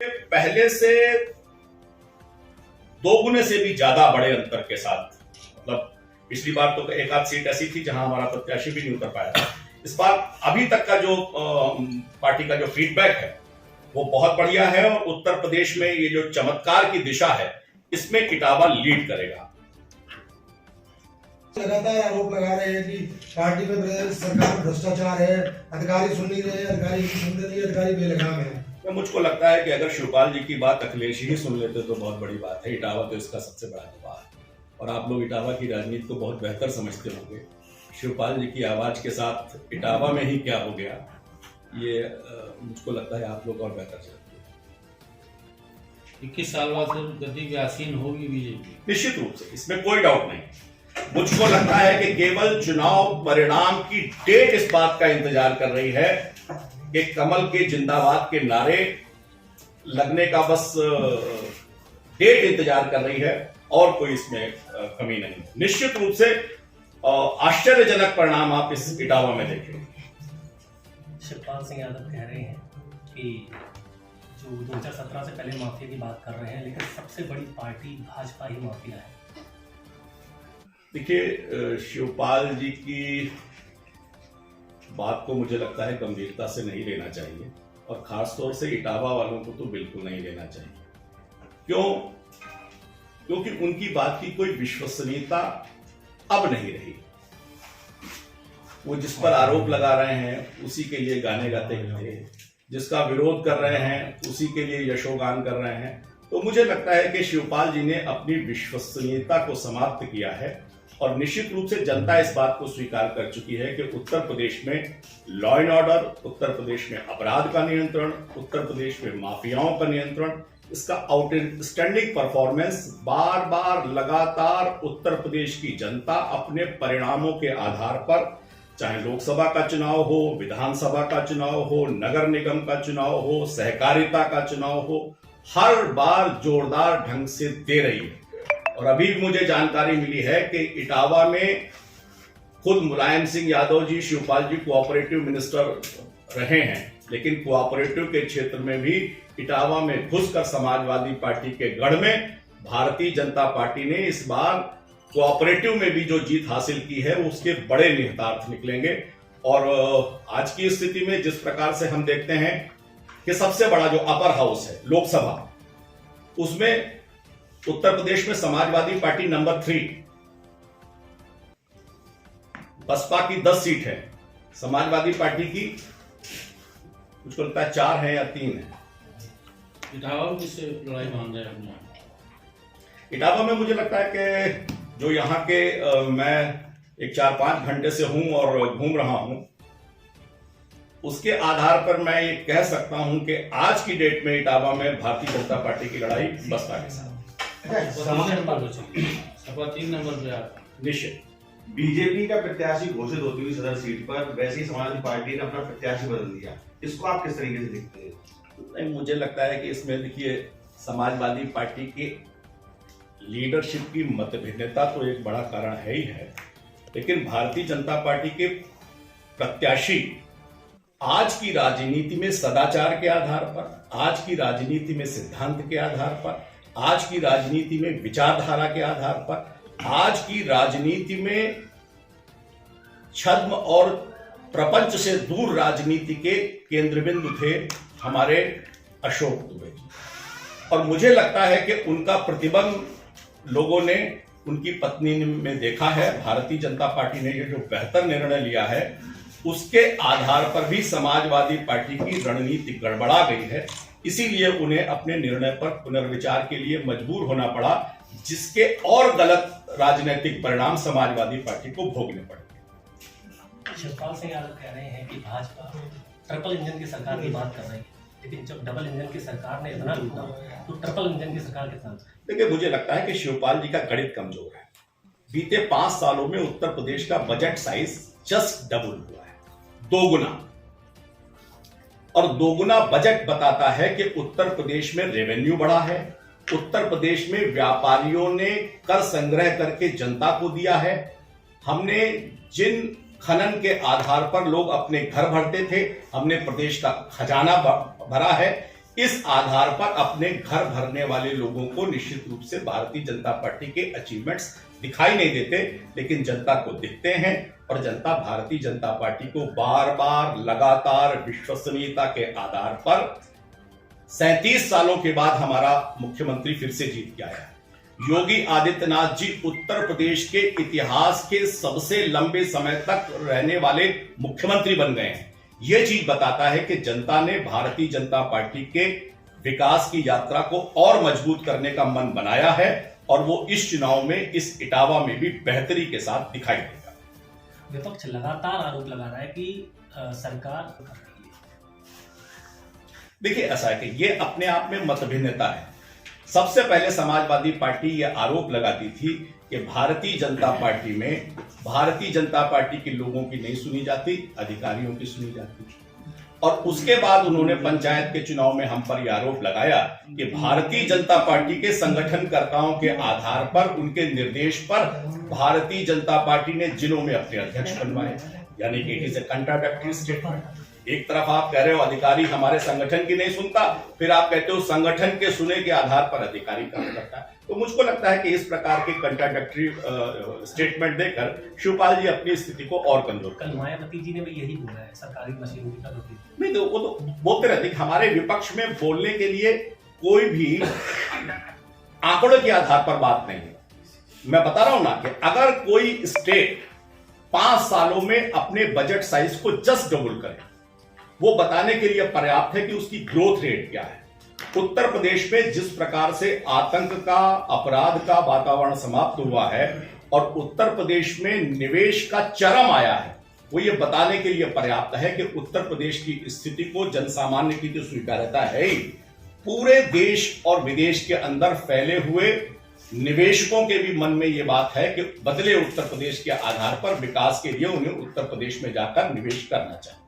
पहले से 2 गुने से भी ज्यादा बड़े अंतर के साथ, मतलब पिछली बार तो एक आध सीट ऐसी थी जहां हमारा प्रत्याशी भी नहीं उतर पाया था। इस बार अभी तक का जो पार्टी का जो फीडबैक है वो बहुत बढ़िया है और उत्तर प्रदेश में ये जो चमत्कार की दिशा है इसमें इटावा लीड करेगा। लगातार आरोप लगा रहे हैं कि पार्टी में प्रदेश सरकार भ्रष्टाचार है, अधिकारी सुन नहीं रहे, अधिकारी सुन रहे, अधिकारी बेलगाम है। तो मुझको लगता है कि अगर शिवपाल जी की बात अखिलेश ही सुन लेते तो बहुत बड़ी बात है। इटावा तो इसका सबसे बड़ा गवाह है और आप लोग इटावा की राजनीति को बहुत बेहतर समझते होंगे। शिवपाल जी की आवाज के साथ इटावा में ही क्या हो गया ये मुझको लगता है आप लोग और बेहतर जानते हैं। 21 साल बाद गद्दी की आसीन होगी बीजेपी, निश्चित रूप से, इसमें कोई डाउट नहीं। मुझको लगता है कि केवल चुनाव परिणाम की डेट इस बात का इंतजार कर रही है कि कमल के जिंदाबाद के नारे लगने का बस डेट इंतजार कर रही है और कोई इसमें कमी नहीं। निश्चित रूप से आश्चर्यजनक परिणाम आप इस इटावा में देखेंगे। शिवपाल सिंह यादव कह रहे हैं कि जो 2017 से पहले माफिया की बात कर रहे हैं, लेकिन सबसे बड़ी पार्टी भाजपा ही माफिया है। देखिए, शिवपाल जी की बात को मुझे लगता है गंभीरता से नहीं लेना चाहिए और खासतौर से इटावा वालों को तो बिल्कुल नहीं लेना चाहिए। क्यों? क्योंकि उनकी बात की कोई विश्वसनीयता अब नहीं रही। वो जिस पर आरोप लगा रहे हैं उसी के लिए गाने गाते थे, जिसका विरोध कर रहे हैं उसी के लिए यशोगान कर रहे हैं। तो मुझे लगता है कि शिवपाल जी ने अपनी विश्वसनीयता को समाप्त किया है और निश्चित रूप से जनता इस बात को स्वीकार कर चुकी है कि उत्तर प्रदेश में law and order, Uttar Pradesh में अपराध का नियंत्रण, उत्तर प्रदेश में माफियाओं का नियंत्रण, इसका आउटस्टैंडिंग परफॉर्मेंस बार बार लगातार उत्तर प्रदेश की जनता अपने परिणामों के आधार पर, चाहे लोकसभा का चुनाव हो, विधानसभा का चुनाव हो, नगर निगम का चुनाव हो, सहकारिता का चुनाव हो, हर बार जोरदार ढंग से दे रही है। और अभी मुझे जानकारी मिली है कि इटावा में खुद मुलायम सिंह यादव जी, शिवपाल जी कोऑपरेटिव मिनिस्टर रहे हैं, लेकिन कोऑपरेटिव के क्षेत्र में भी इटावा में घुसकर समाजवादी पार्टी के गढ़ में भारतीय जनता पार्टी ने इस बार कोऑपरेटिव में भी जो जीत हासिल की है उसके बड़े निहितार्थ निकलेंगे। और आज की स्थिति में जिस प्रकार से हम देखते हैं कि सबसे बड़ा जो अपर हाउस है लोकसभा, उसमें उत्तर प्रदेश में समाजवादी पार्टी नंबर 3, बसपा की 10 सीट है, समाजवादी पार्टी की मुझको लगता है 4 है या 3 है। इटावा में किससे लड़ाई बांध रहे हैं? इटावा में मुझे लगता है कि जो यहाँ के मैं एक 4-5 घंटे से हूं और घूम रहा हूं, उसके आधार पर मैं ये कह सकता हूं कि आज की डेट में इटावा में भारतीय जनता पार्टी की लड़ाई बसपा के साथ सपा 3 नंबर पे आता निश्चित। बीजेपी का प्रत्याशी घोषित होती हुई सदर सीट पर वैसे ही समाजवादी पार्टी ने अपना प्रत्याशी बदल दिया, इसको आप किस तरीके से देखते हैं? नहीं, मुझे लगता है कि इसमें देखिए समाजवादी पार्टी की लीडरशिप की मतभिन्नता तो एक बड़ा कारण है ही है, लेकिन भारतीय जनता पार्टी के प्रत्याशी आज की राजनीति में सदाचार के आधार पर, आज की राजनीति में सिद्धांत के आधार पर, आज की राजनीति में विचारधारा के आधार पर, आज की राजनीति में छद्म और प्रपंच से दूर राजनीति के केंद्र बिंदु थे हमारे अशोक दुबे जी। और मुझे लगता है कि उनका प्रतिबंध लोगों ने उनकी पत्नी में देखा है। भारतीय जनता पार्टी ने ये जो बेहतर निर्णय लिया है उसके आधार पर भी समाजवादी पार्टी की रणनीति गड़बड़ा गई है, इसीलिए उन्हें अपने निर्णय पर पुनर्विचार के लिए मजबूर होना पड़ा, जिसके और गलत राजनीतिक परिणाम समाजवादी पार्टी को भोगने पड़े। शिवपाल सिंह यादव कह रहे हैं कि भाजपा ट्रिपल इंजन की सरकार की बात कर रही है, लेकिन जब डबल इंजन की सरकार ने इतना लूटा तो ट्रिपल इंजन की सरकार कितना? देखिए, मुझे लगता है कि शिवपाल जी का गणित कमजोर है। बीते 5 सालों में उत्तर प्रदेश का बजट साइज जस्ट डबल हुआ है, 2 गुना। और 2 गुना बजट बताता है कि उत्तर प्रदेश में रेवेन्यू बढ़ा है, उत्तर प्रदेश में व्यापारियों ने कर संग्रह करके जनता को दिया है। हमने जिन खनन के आधार पर लोग अपने घर भरते थे, हमने प्रदेश का खजाना भरा है। इस आधार पर अपने घर भरने वाले लोगों को निश्चित रूप से भारतीय जनता पार्टी के अचीवमेंट्स दिखाई नहीं देते, लेकिन जनता को दिखते हैं और जनता भारतीय जनता पार्टी को बार बार लगातार विश्वसनीयता के आधार पर 37 सालों के बाद हमारा मुख्यमंत्री फिर से जीत के आया। योगी आदित्यनाथ जी उत्तर प्रदेश के इतिहास के सबसे लंबे समय तक रहने वाले मुख्यमंत्री बन गए हैं। यह चीज बताता है कि जनता ने भारतीय जनता पार्टी के विकास की यात्रा को और मजबूत करने का मन बनाया है और वो इस चुनाव में, इस इटावा में भी बेहतरी के साथ दिखाई देगा। विपक्ष लगातार आरोप लगा रहा है कि सरकार कर रही है। देखिए, ऐसा है कि ये अपने आप में मतभिन्नता है। सबसे पहले समाजवादी पार्टी यह आरोप लगाती थी कि भारतीय जनता पार्टी में भारतीय जनता पार्टी के लोगों की नहीं सुनी जाती, अधिकारियों की सुनी जाती। और उसके बाद उन्होंने पंचायत के चुनाव में हम पर यह आरोप लगाया कि भारतीय जनता पार्टी के संगठनकर्ताओं के आधार पर, उनके निर्देश पर भारतीय जनता पार्टी ने जिलों में अपने अध्यक्ष बनवाए, यानी कि it is a contradictory statement. एक तरफ आप कह रहे हो अधिकारी हमारे संगठन की नहीं सुनता, फिर आप कहते हो संगठन के सुने के आधार पर अधिकारी काम करता है। तो मुझको लगता है कि इस प्रकार के कंट्राडिक्टरी स्टेटमेंट देकर शिवपाल जी अपनी स्थिति को और कमजोर कर। कल मायावती जी ने भी यही बोला है, सरकारी मशीनरी का दुरुपयोग। नहीं, तो वो तो बोलते रहते कि हमारे विपक्ष में बोलने के लिए कोई भी आंकड़ों के आधार पर बात नहीं है। मैं बता रहा हूं ना कि अगर कोई स्टेट 5 सालों में अपने बजट साइज को जस्ट डबल करे, वो बताने के लिए पर्याप्त है कि उसकी ग्रोथ रेट क्या है। उत्तर प्रदेश में जिस प्रकार से आतंक का, अपराध का वातावरण समाप्त हुआ है और उत्तर प्रदेश में निवेश का चरम आया है, वो ये बताने के लिए पर्याप्त है कि उत्तर प्रदेश की स्थिति को जनसामान्य की तो स्वीकार्यता है ही, पूरे देश और विदेश के अंदर फैले हुए निवेशकों के भी मन में ये बात है कि बदले उत्तर प्रदेश के आधार पर विकास के लिए उन्हें उत्तर प्रदेश में जाकर निवेश करना चाहिए।